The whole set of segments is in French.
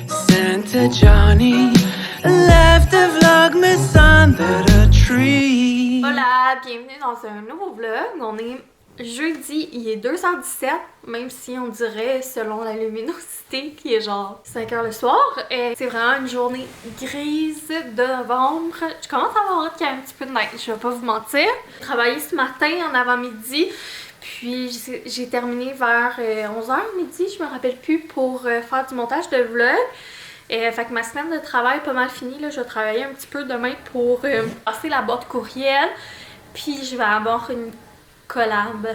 Santa Johnny left a vlogmas under the tree. Hola, bienvenue dans un nouveau vlog. On est jeudi, il est 2h17, même si on dirait selon la luminosité qui est genre 5h le soir. C'est vraiment une journée grise de novembre. Je commence à avoir hâte qu'il y ait un petit peu de neige, je vais pas vous mentir. J'ai travaillé ce matin en avant-midi, puis j'ai terminé vers 11h midi, je me rappelle plus, pour faire du montage de vlog. Fait que ma semaine de travail est pas mal finie. Là. Je vais travailler un petit peu demain pour passer la boîte courriel. Puis je vais avoir une collab.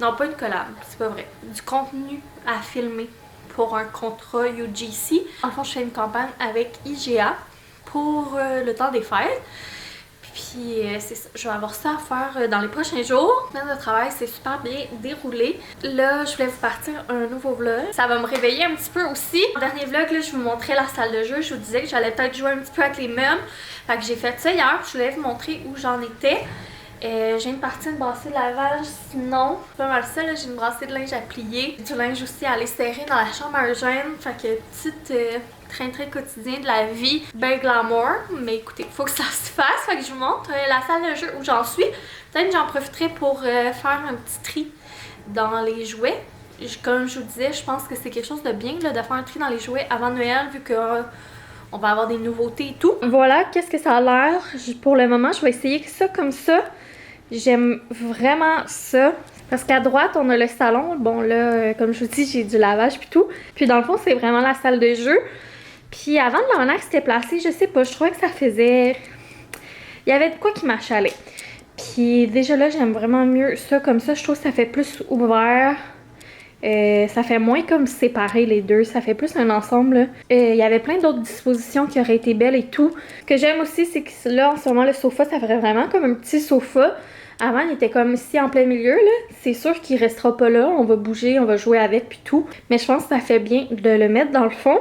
Non, pas une collab, c'est pas vrai. Du contenu à filmer pour un contrat UGC. En fond, je fais une campagne avec IGA pour le temps des fêtes. Puis c'est ça, je vais avoir ça à faire dans les prochains jours. La semaine de travail s'est super bien déroulée. Là, je voulais vous partir un nouveau vlog. Ça va me réveiller un petit peu aussi. Dans le dernier vlog, là, je vous montrais la salle de jeu. Je vous disais que j'allais peut-être jouer un petit peu avec les meubles. Fait que j'ai fait ça hier. Je voulais vous montrer où j'en étais. J'ai une partie de brassée de lavage, sinon, c'est pas mal ça, j'ai une brassée de linge à plier. Du linge aussi à aller serrer dans la chambre à Eugène. Fait que petite train-train quotidien de la vie, ben glamour. Mais écoutez, faut que ça se fasse. Fait que je vous montre la salle de jeu où j'en suis. Peut-être que j'en profiterai pour faire un petit tri dans les jouets. Comme je vous disais, je pense que c'est quelque chose de bien là, de faire un tri dans les jouets avant Noël, vu que on va avoir des nouveautés et tout. Voilà, qu'est-ce que ça a l'air. Pour le moment, je vais essayer ça comme ça. J'aime vraiment ça. Parce qu'à droite, on a le salon. Bon, là, comme je vous dis, j'ai du lavage puis tout. Puis dans le fond, c'est vraiment la salle de jeu. Puis avant de l'en que c'était placé, je sais pas, je trouvais que ça faisait... Il y avait de quoi qui m'achalait. Puis déjà là, j'aime vraiment mieux ça comme ça. Je trouve que ça fait plus ouvert. Ça fait moins comme séparer les deux, ça fait plus un ensemble. Il y avait plein d'autres dispositions qui auraient été belles et tout. Ce que j'aime aussi, c'est que là, en ce moment, le sofa, ça ferait vraiment comme un petit sofa. Avant, il était comme ici en plein milieu, là. C'est sûr qu'il restera pas là, on va bouger, on va jouer avec puis tout. Mais je pense que ça fait bien de le mettre dans le fond.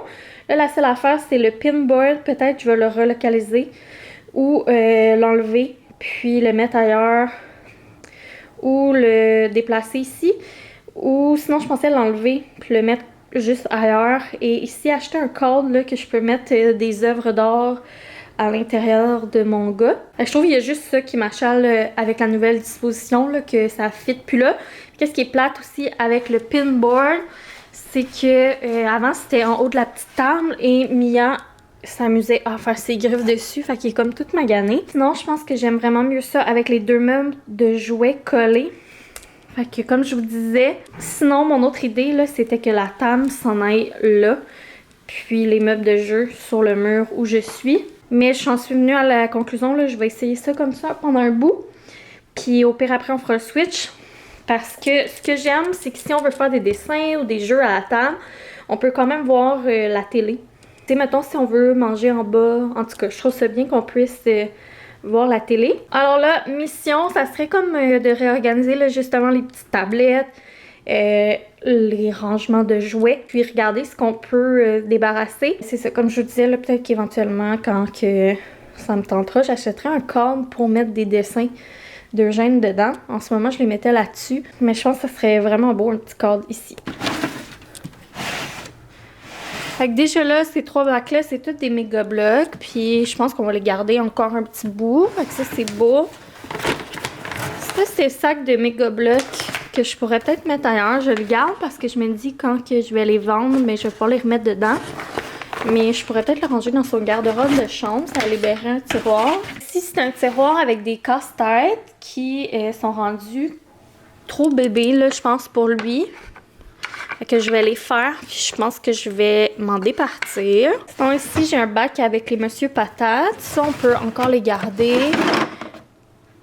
Là, la seule affaire, c'est le pinboard. Peut-être je vais le relocaliser ou l'enlever, puis le mettre ailleurs ou le déplacer ici. Ou sinon, je pensais l'enlever puis le mettre juste ailleurs. Et ici, acheter un cadre là, que je peux mettre des œuvres d'art à l'intérieur de mon gars. Je trouve qu'il y a juste ça qui m'achale avec la nouvelle disposition, là, que ça fit plus là. Qu'est-ce qui est plate aussi avec le pinboard, c'est que avant, c'était en haut de la petite table et Mia s'amusait à faire ses griffes dessus, fait qu'il est comme toute maganée. Sinon, je pense que j'aime vraiment mieux ça avec les deux meubles de jouets collés. Fait que comme je vous disais, sinon mon autre idée là, c'était que la table s'en aille là, puis les meubles de jeu sur le mur où je suis. Mais j'en suis venue à la conclusion là, je vais essayer ça comme ça pendant un bout. Puis au pire après on fera le switch. Parce que ce que j'aime, c'est que si on veut faire des dessins ou des jeux à la table, on peut quand même voir la télé. Tu sais, mettons si on veut manger en bas, en tout cas, je trouve ça bien qu'on puisse... voir la télé. Alors là, mission, ça serait comme de réorganiser là, justement les petites tablettes, les rangements de jouets, puis regarder ce qu'on peut débarrasser. C'est ça, comme je vous disais, là, peut-être qu'éventuellement, quand que ça me tentera, j'achèterai un cadre pour mettre des dessins d'Eugène dedans. En ce moment, je les mettais là-dessus, mais je pense que ça serait vraiment beau, un petit cadre ici. Fait que déjà là, ces trois blocs-là, c'est tous des méga blocs. Puis je pense qu'on va les garder encore un petit bout. Fait que ça, c'est beau. Ça, c'est le sac de méga blocs que je pourrais peut-être mettre ailleurs. Je le garde parce que je me dis quand que je vais les vendre, mais je vais pas les remettre dedans. Mais je pourrais peut-être le ranger dans son garde-robe de chambre. Ça va libérer un tiroir. Ici, c'est un tiroir avec des casse-têtes qui sont rendus trop bébés, là, je pense, pour lui. Fait que je vais les faire, puis je pense que je vais m'en départir. Sinon ici, j'ai un bac avec les Monsieur Patates. Ça, on peut encore les garder.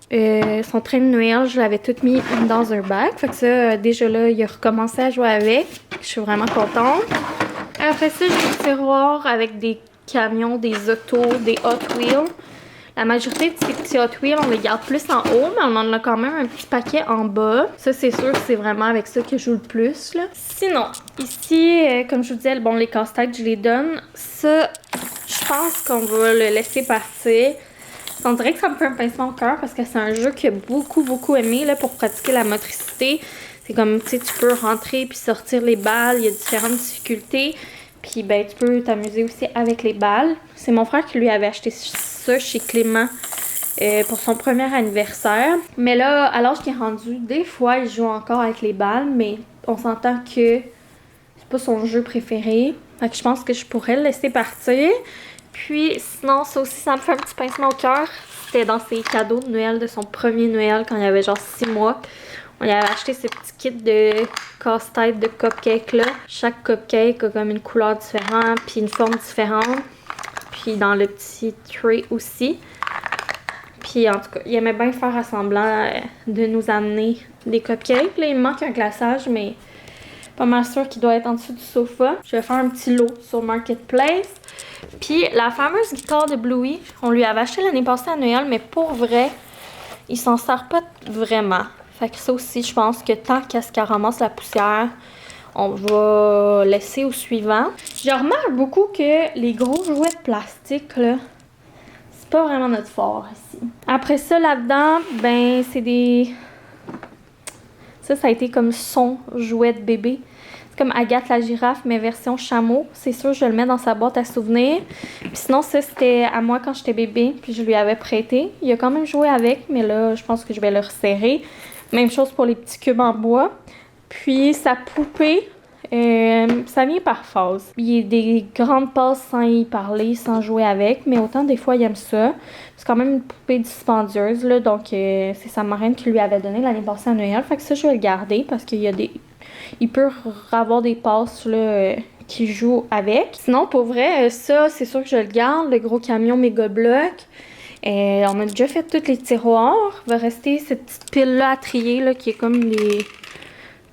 Son train de Noël, je l'avais tout mis dans un bac. Fait que ça, déjà là, il a recommencé à jouer avec. Je suis vraiment contente. Après ça, j'ai un tiroir avec des camions, des autos, des Hot Wheels. La majorité de ces petits Hot Wheels, on les garde plus en haut, mais on en a quand même un petit paquet en bas. Ça, c'est sûr que c'est vraiment avec ça que je joue le plus, là. Sinon, ici, comme je vous disais, bon, les casse-têtes, je les donne. Ça, je pense qu'on va le laisser partir. On dirait que ça me fait un pincement au cœur parce que c'est un jeu que beaucoup aimé là, pour pratiquer la motricité. C'est comme, tu sais, tu peux rentrer puis sortir les balles. Il y a différentes difficultés. Puis, ben, tu peux t'amuser aussi avec les balles. C'est mon frère qui lui avait acheté ça chez Clément pour son premier anniversaire. Mais là, à l'âge qu'il est rendu, des fois, il joue encore avec les balles. Mais on s'entend que c'est pas son jeu préféré. Fait que je pense que je pourrais le laisser partir. Puis, sinon, ça aussi, ça me fait un petit pincement au cœur. C'était dans ses cadeaux de Noël, de son premier Noël, quand il avait genre 6 mois. On lui avait acheté ce petit kit de casse-tête de cupcake là. Chaque cupcake a comme une couleur différente, puis une forme différente. Puis dans le petit tray aussi. Puis en tout cas, il aimait bien faire semblant de nous amener des cupcakes. Là, il me manque un glaçage, mais pas mal sûr qu'il doit être en dessous du sofa. Je vais faire un petit lot sur Marketplace. Puis la fameuse guitare de Bluey, on lui avait acheté l'année passée à Noël, mais pour vrai, il s'en sert pas vraiment. Fait que ça aussi, je pense que tant qu'à ce qu'elle ramasse la poussière, on va laisser au suivant. Je remarque beaucoup que les gros jouets de plastique, là, c'est pas vraiment notre fort ici. Après ça, là-dedans, ben, c'est des... Ça a été comme son jouet de bébé. C'est comme Agathe la girafe, mais version chameau. C'est sûr, je le mets dans sa boîte à souvenirs. Puis sinon, ça, c'était à moi quand j'étais bébé, puis je lui avais prêté. Il a quand même joué avec, mais là, je pense que je vais le resserrer. Même chose pour les petits cubes en bois. Puis sa poupée, ça vient par phase. Il y a des grandes passes sans y parler, sans jouer avec, mais autant des fois il aime ça. C'est quand même une poupée dispendieuse, là, donc c'est sa marraine qui lui avait donné l'année passée à Noël. Fait que ça, je vais le garder parce qu'il y a des... Il peut avoir des passes là, qui jouent avec. Sinon, pour vrai, ça, c'est sûr que je le garde. Le gros camion méga bloc. On a déjà fait tous les tiroirs. Il va rester cette petite pile-là à trier, là, qui est comme les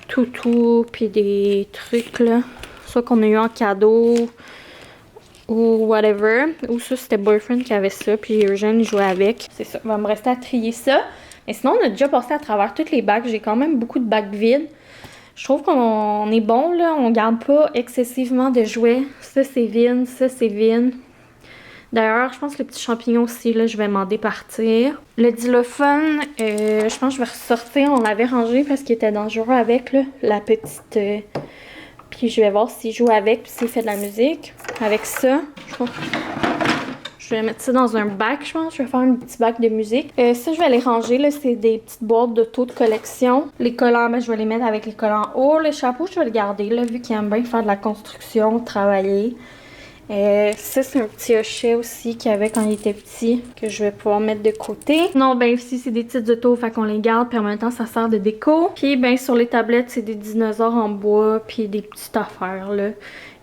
toutous, puis des trucs, là. Soit qu'on a eu en cadeau, ou whatever. Ou ça, c'était Boyfriend qui avait ça, puis Eugène jouait avec. C'est ça, il va me rester à trier ça. Mais sinon, on a déjà passé à travers toutes les bacs. J'ai quand même beaucoup de bacs vides. Je trouve qu'on est bon, là. On garde pas excessivement de jouets. Ça, c'est vide, ça, c'est vide. D'ailleurs, je pense que le petit champignon aussi, là, je vais m'en départir. Le xylophone, je pense que je vais ressortir. On l'avait rangé parce qu'il était dangereux avec, là, la petite... Puis je vais voir s'il joue avec, puis s'il fait de la musique. Avec ça, je vais mettre ça dans un bac, je pense. Je vais faire un petit bac de musique. Ça, je vais les ranger, là. C'est des petites boîtes d'auto de collection. Les collants, ben, je vais les mettre avec les collants hauts. Le chapeau, je vais le garder, là, vu qu'il aime bien faire de la construction, travailler. Ça, c'est un petit hochet aussi qu'il avait quand il était petit, que je vais pouvoir mettre de côté. Non, ben ici, c'est des petites autos, fait qu'on les garde, puis en même temps, ça sert de déco. Puis, ben sur les tablettes, c'est des dinosaures en bois, puis des petites affaires, là,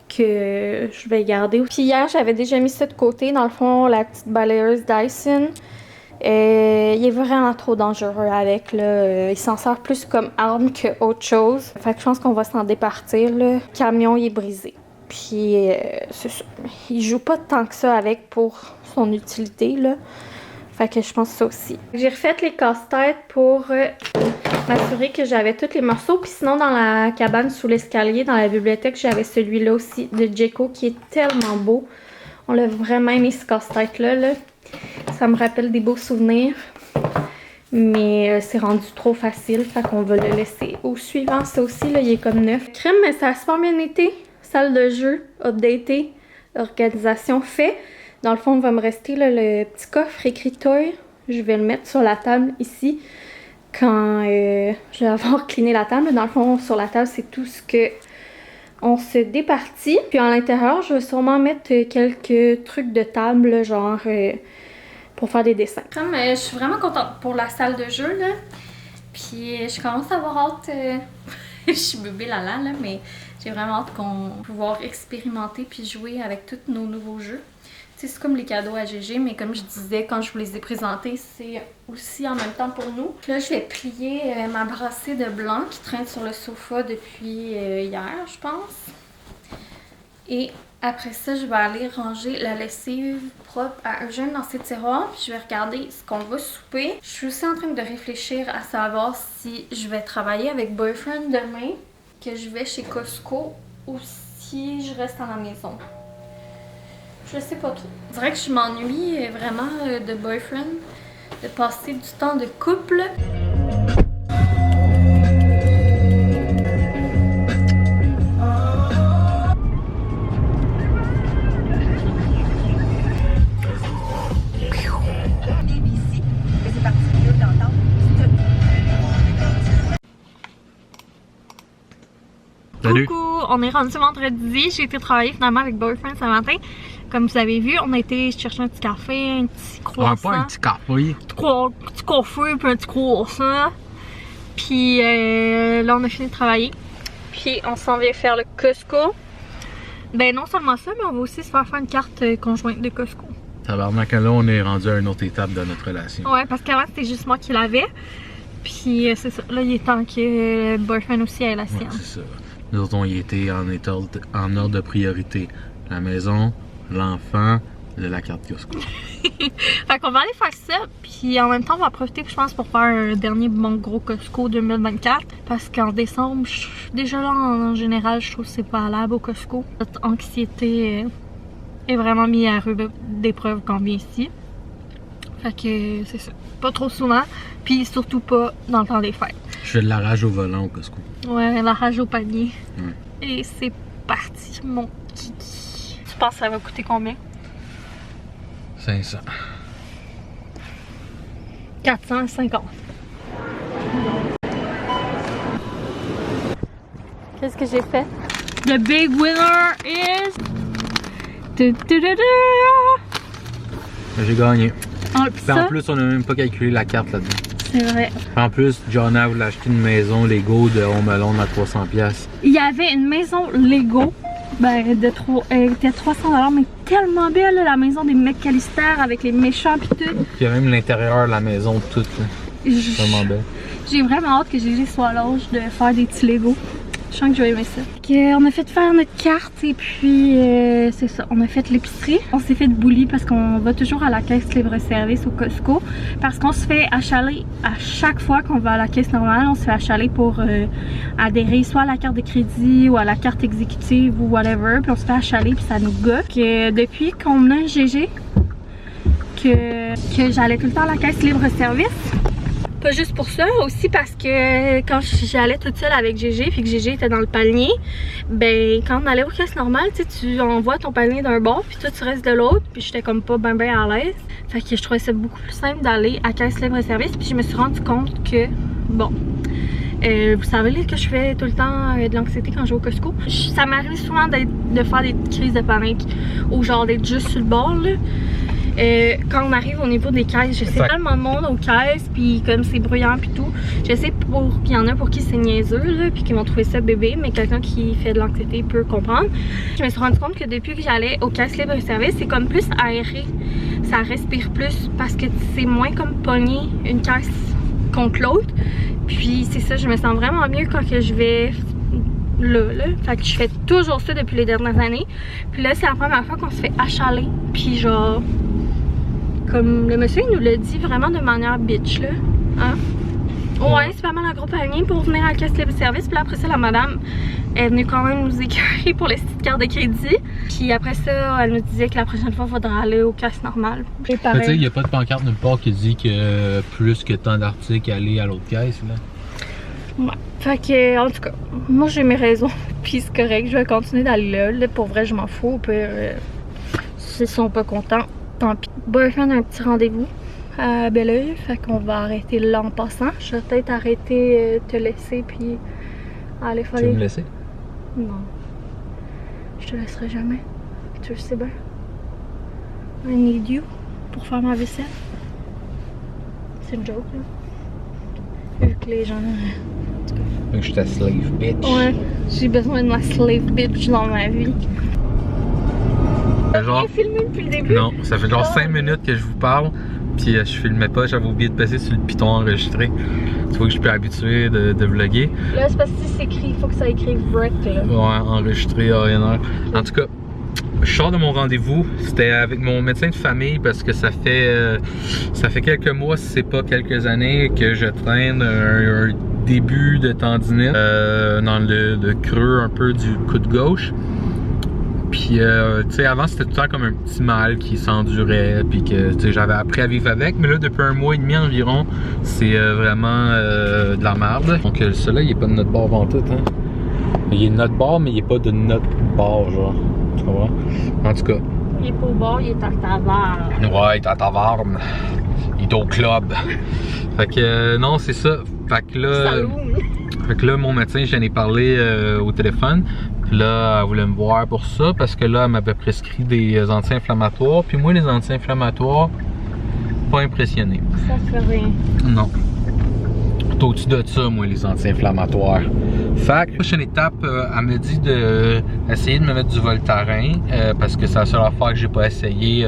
que je vais garder. Puis hier, j'avais déjà mis ça de côté, dans le fond, la petite balayeuse Dyson. Il est vraiment trop dangereux avec, là. Il s'en sert plus comme arme que autre chose. Fait que je pense qu'on va s'en départir, là. Le camion, il est brisé. Puis, c'est ça. Il joue pas tant que ça avec pour son utilité, là. Fait que je pense ça aussi. J'ai refait les casse-têtes pour m'assurer que j'avais tous les morceaux. Puis sinon, dans la cabane sous l'escalier, dans la bibliothèque, j'avais celui-là aussi de Jeko qui est tellement beau. On l'a vraiment aimé, ce casse-tête-là, là. Ça me rappelle des beaux souvenirs. Mais c'est rendu trop facile, fait qu'on va le laisser au suivant. Ça aussi, là, il est comme neuf. Crème, mais ça a super bien été. Salle de jeu, updatée, organisation fait. Dans le fond, il va me rester là, le petit coffre écrit Toy. Je vais le mettre sur la table ici quand je vais avoir cleané la table. Dans le fond, sur la table, c'est tout ce que on se départit. Puis à l'intérieur, je vais sûrement mettre quelques trucs de table, genre pour faire des dessins. Comme je suis vraiment contente pour la salle de jeu, là. Puis je commence à avoir hâte. Je suis bébé là, mais j'ai vraiment hâte qu'on pouvoir expérimenter puis jouer avec tous nos nouveaux jeux. Tu sais, c'est comme les cadeaux à GG, mais comme je disais quand je vous les ai présentés, c'est aussi en même temps pour nous. Là, je vais plier ma brassée de blanc qui traîne sur le sofa depuis hier, je pense. Et après ça, je vais aller ranger la lessive propre à Eugène dans ses tiroirs. Puis je vais regarder ce qu'on va souper. Je suis aussi en train de réfléchir à savoir si je vais travailler avec Boyfriend demain, que je vais chez Costco, ou si je reste à la maison. Je sais pas trop. Je dirais que je m'ennuie vraiment de Boyfriend, de passer du temps de couple. Salut. Coucou, on est rendu vendredi. J'ai été travailler finalement avec Boyfriend ce matin. Comme vous avez vu, on a été chercher un petit café, un petit croissant. Pas un petit café. Un petit café puis un petit croissant. Puis là, on a fini de travailler. Puis on s'en vient faire le Costco. Ben non seulement ça, mais on va aussi se faire une carte conjointe de Costco. Tabarnak, là, on est rendu à une autre étape de notre relation. Ouais, parce qu'avant, c'était juste moi qui l'avais. Puis c'est ça. Là, il est temps que Boyfriend aussi ait la sienne. Ouais, c'est ça. Nous autres, on y était en ordre de priorité. La maison, l'enfant, la carte Costco. Fait qu'on va aller faire ça, puis en même temps, on va profiter, je pense, pour faire un dernier bon gros Costco 2024. Parce qu'en décembre, déjà là, en général, je trouve que c'est pas valable au Costco. Notre anxiété est vraiment mise à rude d'épreuve quand on vient ici. Fait que c'est ça. Pas trop souvent, puis surtout pas dans le temps des fêtes. Je fais de la rage au volant au Costco. Ouais, la rage au panier. Ouais. Et c'est parti, mon kiki. Tu penses que ça va coûter combien? 500. 450. Qu'est-ce que j'ai fait? The big winner is... J'ai gagné. Ah, Puis en plus, on n'a même pas calculé la carte là-dedans. c'est vrai. En plus, Joanna voulait acheter une maison Lego de Home Alone à 300$. Il y avait une maison Lego, ben, elle était 300$, mais tellement belle, là, la maison des McAllister avec les méchants pis tout. Puis il y a même l'intérieur de la maison toute. Là. Vraiment belle. J'ai vraiment hâte que Gégé soit à l'âge de faire des petits Lego. Je sens que je vais aimer ça. On a fait faire notre carte et puis c'est ça, on a fait l'épicerie. On s'est fait de bully parce qu'on va toujours à la caisse libre-service au Costco. Parce qu'on se fait achaler à chaque fois qu'on va à la caisse normale. On se fait achaler pour adhérer soit à la carte de crédit ou à la carte exécutive ou whatever. Puis on se fait achaler puis ça nous goûte. Depuis qu'on a un Gégé, que j'allais tout le temps à la caisse libre-service. Pas juste pour ça, aussi parce que quand j'allais toute seule avec Gégé puis que Gégé était dans le panier, ben quand on allait aux caisses normales, tu envoies ton panier d'un bord puis toi tu restes de l'autre, puis j'étais comme pas ben à l'aise. Fait que je trouvais ça beaucoup plus simple d'aller à caisse libre-service, puis je me suis rendu compte que, bon, vous savez là, que je fais tout le temps de l'anxiété quand je vais au Costco. Ça m'arrive souvent de faire des crises de panique ou genre d'être juste sur le bord là. Quand on arrive au niveau des caisses, je sais tellement de monde aux caisses, puis comme c'est bruyant puis tout, je sais qu'il y en a pour qui c'est niaiseux là, puis qui vont trouver ça bébé, mais quelqu'un qui fait de l'anxiété peut comprendre. Je me suis rendu compte que depuis que j'allais aux caisses libre-service, c'est comme plus aéré, ça respire plus parce que c'est moins comme pogné une caisse contre l'autre. Puis c'est ça, je me sens vraiment mieux quand que je vais là. Fait que je fais toujours ça depuis les dernières années. Puis là, c'est la première fois qu'on se fait achaler. Puis genre, comme le monsieur il nous l'a dit vraiment de manière bitch là. Hein? Ouais, c'est pas mal un gros panier pour venir à la caisse libre-service. Puis là, après ça, la madame est venue quand même nous écœurer pour les petites cartes de crédit. Puis après ça, elle nous disait que la prochaine fois, il faudra aller aux caisses normales. Tu sais, il n'y a pas de pancarte nulle part qui dit que plus que tant d'articles, aller à l'autre caisse. Là. Ouais. Fait que, en tout cas, moi j'ai mes raisons. Puis c'est correct, je vais continuer d'aller là. Pour vrai, je m'en fous. Puis, s'ils sont pas contents, tant pis. Boyfriend a un petit rendez-vous à Belleuil. Fait qu'on va arrêter là en passant. Je vais peut-être arrêter te laisser puis aller faire. Tu veux me laisser? Non. Je te laisserai jamais. Tu le sais bien. I need you pour faire ma vaisselle. C'est une joke, là. Vu que les gens. Donc je suis ta slave bitch. Ouais, j'ai besoin de ma slave bitch dans ma vie. T'as bien filmé depuis le début? Non, ça fait genre 5 minutes que je vous parle, puis je filmais pas, j'avais oublié de passer sur le piton enregistré. Tu vois que je suis plus habitué de vlogger. Là, c'est parce que si c'est écrit, il faut que ça écrive rec là. Ouais, enregistré à rien heure. En tout cas, je sors de mon rendez-vous, c'était avec mon médecin de famille parce que ça fait quelques mois, si c'est pas quelques années, que je traîne un début de tendinite dans le creux un peu du coude gauche. Puis, tu sais, avant c'était tout le temps comme un petit mal qui s'endurait, puis que, tu sais, j'avais appris à vivre avec. Mais là, depuis un mois et demi environ, c'est vraiment de la merde. Donc, le soleil, il est pas de notre bord avant tout, hein. Il est de notre bord, mais il est pas de notre bord, genre. Tu comprends? En tout cas. Il est pas au bord, il est à taverne. Ouais, il est à taverne. Il est au club. Fait que, non, c'est ça. Fait que là. Fait que là, mon médecin, j'en ai parlé au téléphone. Puis là, elle voulait me voir pour ça parce que là, elle m'avait prescrit des anti-inflammatoires. Puis moi, les anti-inflammatoires, pas impressionné. Ça fait rien. Non. Au-dessus de ça, moi, les anti-inflammatoires. Fait que la prochaine étape, elle me dit d'essayer de me mettre du Voltaren parce que c'est la seule affaire que j'ai pas essayé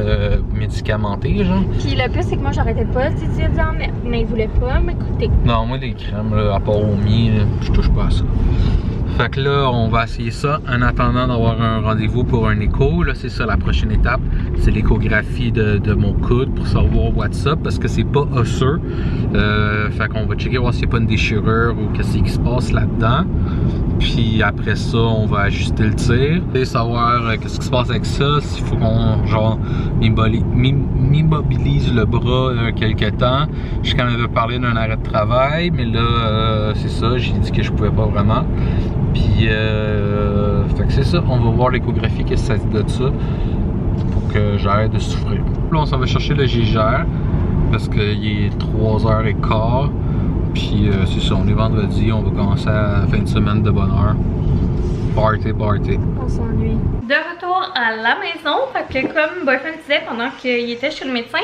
médicamenté, genre. Puis le plus, c'est que moi, j'arrêtais pas d'en mettre, mais il voulait pas m'écouter. Non, moi, les crèmes, là, à part au mien, je touche pas à ça. Fait que là, on va essayer ça en attendant d'avoir un rendez-vous pour un écho. Là, c'est ça la prochaine étape. C'est l'échographie de mon coude pour savoir what's up parce que c'est pas osseux. Fait qu'on va checker voir s'il n'y a pas une déchirure ou qu'est-ce qui se passe là-dedans. Puis après ça, on va ajuster le tir. Et savoir qu'est-ce qui se passe avec ça. S'il faut qu'on genre m'immobilise le bras quelque temps. Je quand même avais parlé d'un arrêt de travail, mais là, c'est ça. J'ai dit que je pouvais pas vraiment. Puis, fait que c'est ça, on va voir l'échographie, qu'est-ce que ça dit de ça, pour que j'arrête de souffrir. Là, on s'en va chercher le GGR, parce qu'il est 3h15, puis c'est ça, on est vendredi, on va commencer à la fin de semaine de bonne heure. Party. On s'ennuie. De retour à la maison, fait que comme Boyfriend disait pendant qu'il était chez le médecin,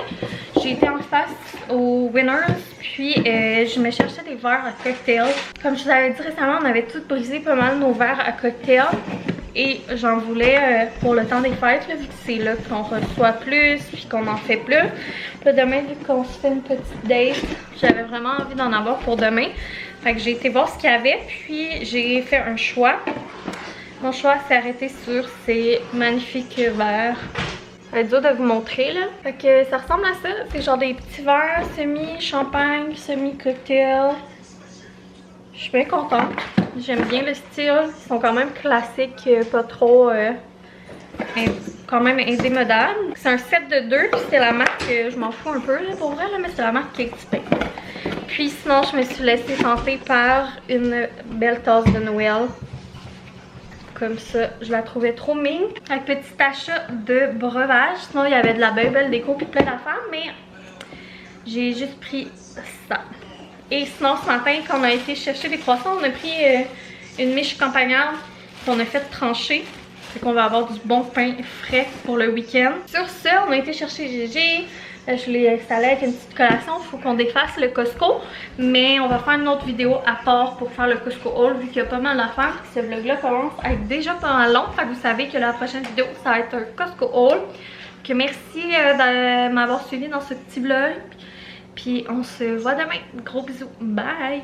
j'ai été en face au Winners, puis je me cherchais des verres à cocktail. Comme je vous avais dit récemment, on avait tous brisé pas mal nos verres à cocktail et j'en voulais pour le temps des fêtes, là, vu que c'est là qu'on reçoit plus puis qu'on en fait plus. Là, demain, vu qu'on se fait une petite date, j'avais vraiment envie d'en avoir pour demain. Fait que j'ai été voir ce qu'il y avait, puis j'ai fait un choix. Mon choix s'est arrêté sur ces magnifiques verres. Ça va être dur de vous montrer là. Fait que ça ressemble à ça. C'est genre des petits verres semi-champagne, semi-cocktail. Je suis bien contente. J'aime bien le style. Ils sont quand même classiques, pas trop... quand même indémodables. C'est un set de 2, puis c'est la marque, je m'en fous un peu là, pour vrai, là, mais c'est la marque Kate Spade. Puis sinon, je me suis laissée tenter par une belle tasse de Noël. Comme ça, je la trouvais trop mine. Avec petit achat de breuvage. Sinon, il y avait de la belle déco puis plein d'affaires, mais j'ai juste pris ça. Et sinon, ce matin, quand on a été chercher des croissants, on a pris une miche campagnarde qu'on a fait trancher. Fait qu'on va avoir du bon pain frais pour le week-end. Sur ce, on a été chercher Gégé. Je l'ai installé avec une petite collation. Il faut qu'on défasse le Costco. Mais on va faire une autre vidéo à part pour faire le Costco haul vu qu'il y a pas mal d'affaires. Ce vlog-là commence à être déjà pas mal long. Fait que vous savez que la prochaine vidéo, ça va être un Costco haul. Que merci de m'avoir suivi dans ce petit vlog. Puis on se voit demain. Gros bisous. Bye!